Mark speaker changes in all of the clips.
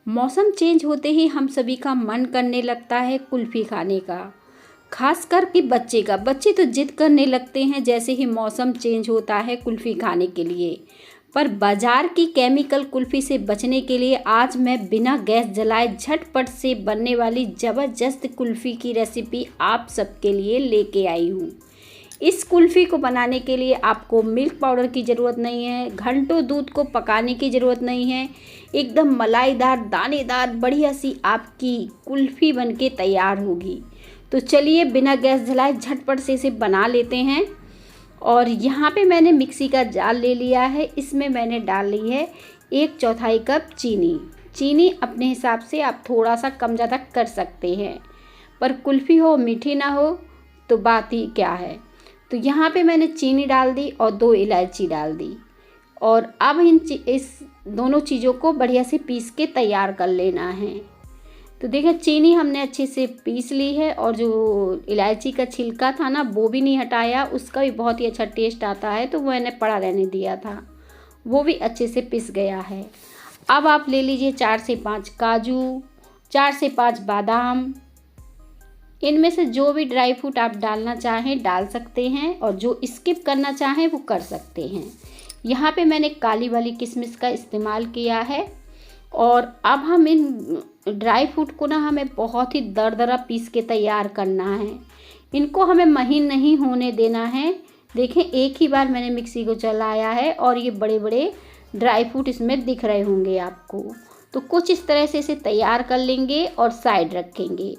Speaker 1: मौसम चेंज होते ही हम सभी का मन करने लगता है कुल्फ़ी खाने का। खासकर कि बच्चे तो जिद करने लगते हैं जैसे ही मौसम चेंज होता है कुल्फ़ी खाने के लिए। पर बाज़ार की केमिकल कुल्फ़ी से बचने के लिए आज मैं बिना गैस जलाए झटपट से बनने वाली ज़बरदस्त कुल्फ़ी की रेसिपी आप सबके लिए लेके आई हूँ। इस कुल्फ़ी को बनाने के लिए आपको मिल्क पाउडर की ज़रूरत नहीं है, घंटों दूध को पकाने की ज़रूरत नहीं है। एकदम मलाईदार, दानेदार, बढ़िया सी आपकी कुल्फ़ी बनके तैयार होगी। तो चलिए बिना गैस जलाए झटपट से इसे बना लेते हैं। और यहाँ पे मैंने मिक्सी का जार ले लिया है। इसमें मैंने डाल ली है 1/4 कप चीनी। चीनी अपने हिसाब से आप थोड़ा सा कम ज़्यादा कर सकते हैं, पर कुल्फ़ी हो मीठी ना हो तो बात ही क्या है। तो यहाँ पे मैंने चीनी डाल दी और 2 इलायची डाल दी। और अब इस दोनों चीज़ों को बढ़िया से पीस के तैयार कर लेना है। तो देखिए चीनी हमने अच्छे से पीस ली है और जो इलायची का छिलका था ना वो भी नहीं हटाया, उसका भी बहुत ही अच्छा टेस्ट आता है, तो वो मैंने पड़ा रहने दिया था, वो भी अच्छे से पिस गया है। अब आप ले लीजिए 4 से 5 काजू, 4 से 5 बादाम। इनमें से जो भी ड्राई फ्रूट आप डालना चाहें डाल सकते हैं और जो स्किप करना चाहें वो कर सकते हैं। यहाँ पे मैंने काली वाली किशमिश का इस्तेमाल किया है। और अब हम इन ड्राई फ्रूट को ना हमें बहुत ही दरदरा पीस के तैयार करना है। इनको हमें महीन नहीं होने देना है। देखें एक ही बार मैंने मिक्सी को चलाया है और ये बड़े बड़े ड्राई फ्रूट इसमें दिख रहे होंगे आपको। तो कुछ इस तरह से इसे तैयार कर लेंगे और साइड रखेंगे।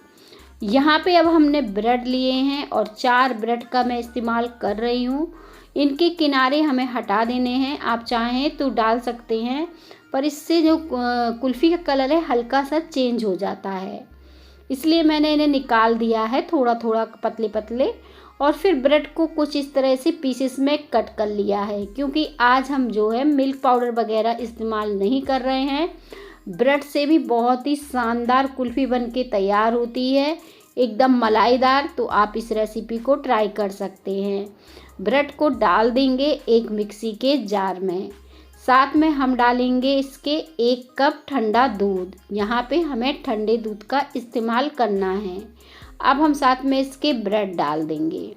Speaker 1: यहाँ पे अब हमने ब्रेड लिए हैं और 4 ब्रेड का मैं इस्तेमाल कर रही हूँ। इनके किनारे हमें हटा देने हैं, आप चाहें तो डाल सकते हैं, पर इससे जो कुल्फ़ी का कलर है हल्का सा चेंज हो जाता है, इसलिए मैंने इन्हें निकाल दिया है थोड़ा थोड़ा पतले पतले। और फिर ब्रेड को कुछ इस तरह से पीसेस में कट कर लिया है, क्योंकि आज हम जो है मिल्क पाउडर वगैरह इस्तेमाल नहीं कर रहे हैं। ब्रेड से भी बहुत ही शानदार कुल्फ़ी बनके तैयार होती है, एकदम मलाईदार। तो आप इस रेसिपी को ट्राई कर सकते हैं। ब्रेड को डाल देंगे एक मिक्सी के जार में, साथ में हम डालेंगे इसके 1 कप ठंडा दूध। यहाँ पे हमें ठंडे दूध का इस्तेमाल करना है। अब हम साथ में इसके ब्रेड डाल देंगे।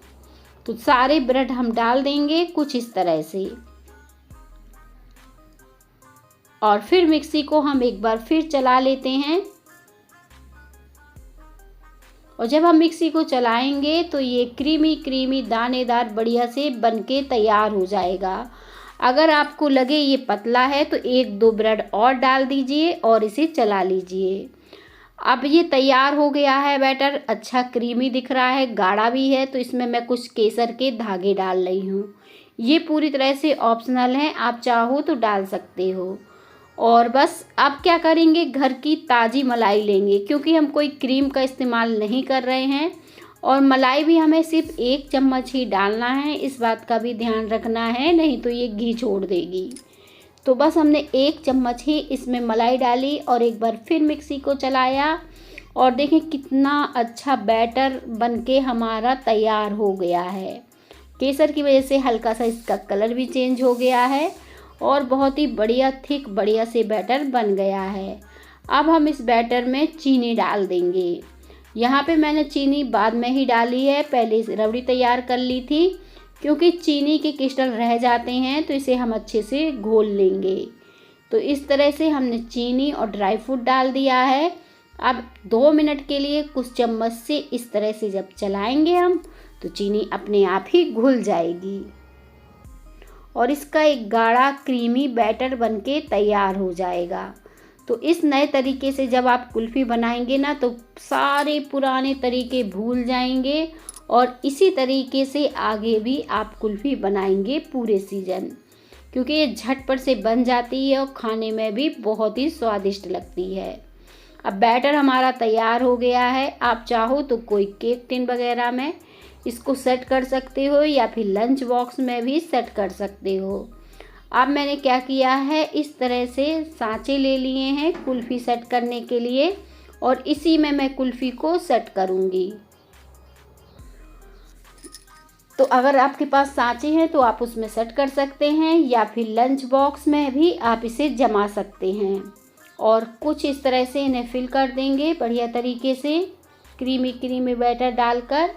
Speaker 1: तो सारे ब्रेड हम डाल देंगे कुछ इस तरह से, और फिर मिक्सी को हम एक बार फिर चला लेते हैं। और जब हम मिक्सी को चलाएंगे तो ये क्रीमी क्रीमी दानेदार बढ़िया से बनके तैयार हो जाएगा। अगर आपको लगे ये पतला है तो 1-2 ब्रेड और डाल दीजिए और इसे चला लीजिए। अब ये तैयार हो गया है बैटर, अच्छा क्रीमी दिख रहा है, गाढ़ा भी है। तो इसमें मैं कुछ केसर के धागे डाल रही हूँ। ये पूरी तरह से ऑप्शनल है, आप चाहो तो डाल सकते हो। और बस अब क्या करेंगे, घर की ताज़ी मलाई लेंगे, क्योंकि हम कोई क्रीम का इस्तेमाल नहीं कर रहे हैं। और मलाई भी हमें सिर्फ 1 चम्मच ही डालना है, इस बात का भी ध्यान रखना है, नहीं तो ये घी छोड़ देगी। तो बस हमने 1 चम्मच ही इसमें मलाई डाली और एक बार फिर मिक्सी को चलाया। और देखें कितना अच्छा बैटर बनके हमारा तैयार हो गया है। केसर की वजह से हल्का सा इसका कलर भी चेंज हो गया है और बहुत ही बढ़िया थिक बढ़िया से बैटर बन गया है। अब हम इस बैटर में चीनी डाल देंगे। यहाँ पे मैंने चीनी बाद में ही डाली है, पहले से रबड़ी तैयार कर ली थी, क्योंकि चीनी के क्रिस्टल रह जाते हैं तो इसे हम अच्छे से घोल लेंगे। तो इस तरह से हमने चीनी और ड्राई फ्रूट डाल दिया है। अब 2 मिनट के लिए कुछ चम्मच से इस तरह से जब चलाएंगे हम, तो चीनी अपने आप ही घुल जाएगी और इसका एक गाढ़ा क्रीमी बैटर बनके तैयार हो जाएगा। तो इस नए तरीके से जब आप कुल्फ़ी बनाएंगे ना तो सारे पुराने तरीके भूल जाएंगे और इसी तरीके से आगे भी आप कुल्फ़ी बनाएंगे पूरे सीज़न, क्योंकि ये झटपट से बन जाती है और खाने में भी बहुत ही स्वादिष्ट लगती है। अब बैटर हमारा तैयार हो गया है। आप चाहो तो कोई केक टिन वगैरह में इसको सेट कर सकते हो या फिर लंच बॉक्स में भी सेट कर सकते हो। अब मैंने क्या किया है, इस तरह से सांचे ले लिए हैं कुल्फ़ी सेट करने के लिए और इसी में मैं कुल्फ़ी को सेट करूँगी। तो अगर आपके पास सांचे हैं तो आप उसमें सेट कर सकते हैं या फिर लंच बॉक्स में भी आप इसे जमा सकते हैं। और कुछ इस तरह से इन्हें फिल कर देंगे बढ़िया तरीके से क्रीमी क्रीमी बैटर डालकर,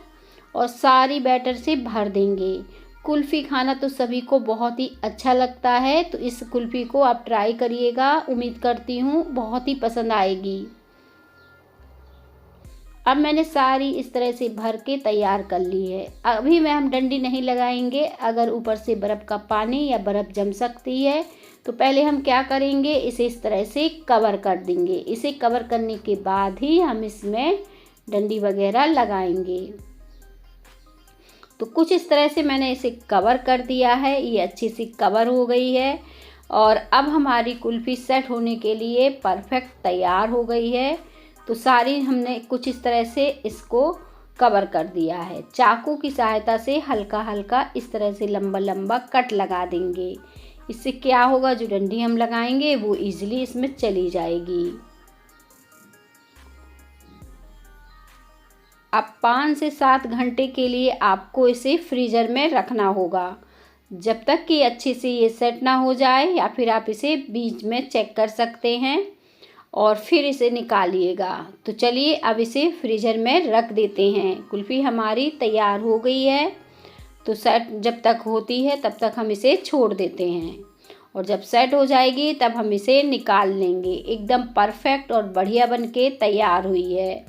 Speaker 1: और सारी बैटर से भर देंगे। कुल्फ़ी खाना तो सभी को बहुत ही अच्छा लगता है, तो इस कुल्फ़ी को आप ट्राई करिएगा। उम्मीद करती हूँ बहुत ही पसंद आएगी। अब मैंने सारी इस तरह से भर के तैयार कर ली है। अभी में हम डंडी नहीं लगाएंगे, अगर ऊपर से बर्फ़ का पानी या बर्फ़ जम सकती है तो पहले हम क्या करेंगे, इसे इस तरह से कवर कर देंगे। इसे कवर करने के बाद ही हम इसमें डंडी वगैरह लगाएंगे। तो कुछ इस तरह से मैंने इसे कवर कर दिया है, ये अच्छी सी कवर हो गई है। और अब हमारी कुल्फ़ी सेट होने के लिए परफेक्ट तैयार हो गई है। तो सारी हमने कुछ इस तरह से इसको कवर कर दिया है। चाकू की सहायता से हल्का हल्का इस तरह से लंबा लंबा कट लगा देंगे। इससे क्या होगा, जो डंडी हम लगाएंगे वो इजीली इसमें चली जाएगी। अब 5 से 7 घंटे के लिए आपको इसे फ्रीज़र में रखना होगा, जब तक कि अच्छे से ये सेट ना हो जाए, या फिर आप इसे बीच में चेक कर सकते हैं और फिर इसे निकालिएगा। तो चलिए अब इसे फ्रीज़र में रख देते हैं। कुल्फ़ी हमारी तैयार हो गई है, तो सेट जब तक होती है तब तक हम इसे छोड़ देते हैं, और जब सेट हो जाएगी तब हम इसे निकाल लेंगे। एकदम परफेक्ट और बढ़िया बन के तैयार हुई है।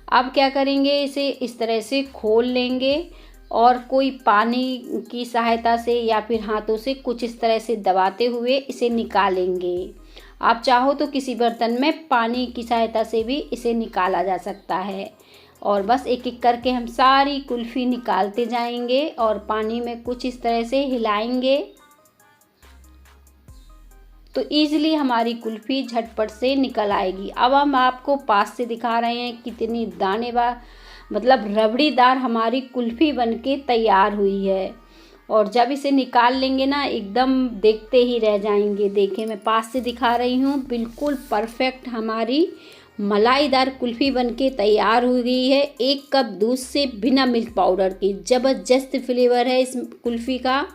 Speaker 1: अब क्या करेंगे, इसे इस तरह से खोल लेंगे और कोई पानी की सहायता से या फिर हाथों से कुछ इस तरह से दबाते हुए इसे निकालेंगे। आप चाहो तो किसी बर्तन में पानी की सहायता से भी इसे निकाला जा सकता है। और बस एक एक करके हम सारी कुल्फ़ी निकालते जाएंगे और पानी में कुछ इस तरह से हिलाएंगे, तो ईज़िली हमारी कुल्फ़ी झटपट से निकल आएगी। अब हम आपको पास से दिखा रहे हैं कितनी दानेदार, मतलब रबड़ीदार हमारी कुल्फ़ी बनके तैयार हुई है। और जब इसे निकाल लेंगे ना, एकदम देखते ही रह जाएंगे। देखिए मैं पास से दिखा रही हूँ, बिल्कुल परफेक्ट हमारी मलाईदार कुल्फ़ी बनके तैयार हो गई है। 1 कप दूध से बिना मिल्क पाउडर के ज़बरदस्त फ्लेवर है इस कुल्फ़ी का।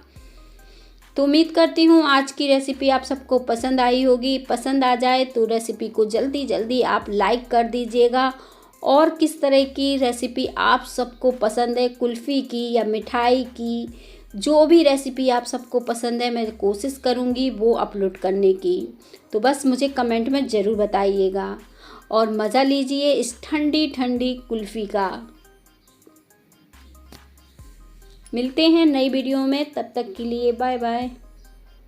Speaker 1: तो उम्मीद करती हूँ आज की रेसिपी आप सबको पसंद आई होगी। पसंद आ जाए तो रेसिपी को जल्दी जल्दी आप लाइक कर दीजिएगा। और किस तरह की रेसिपी आप सबको पसंद है, कुल्फ़ी की या मिठाई की, जो भी रेसिपी आप सबको पसंद है मैं कोशिश करूँगी वो अपलोड करने की। तो बस मुझे कमेंट में ज़रूर बताइएगा और मज़ा लीजिए इस ठंडी ठंडी कुल्फ़ी का। मिलते हैं नई वीडियो में, तब तक के लिए बाय बाय।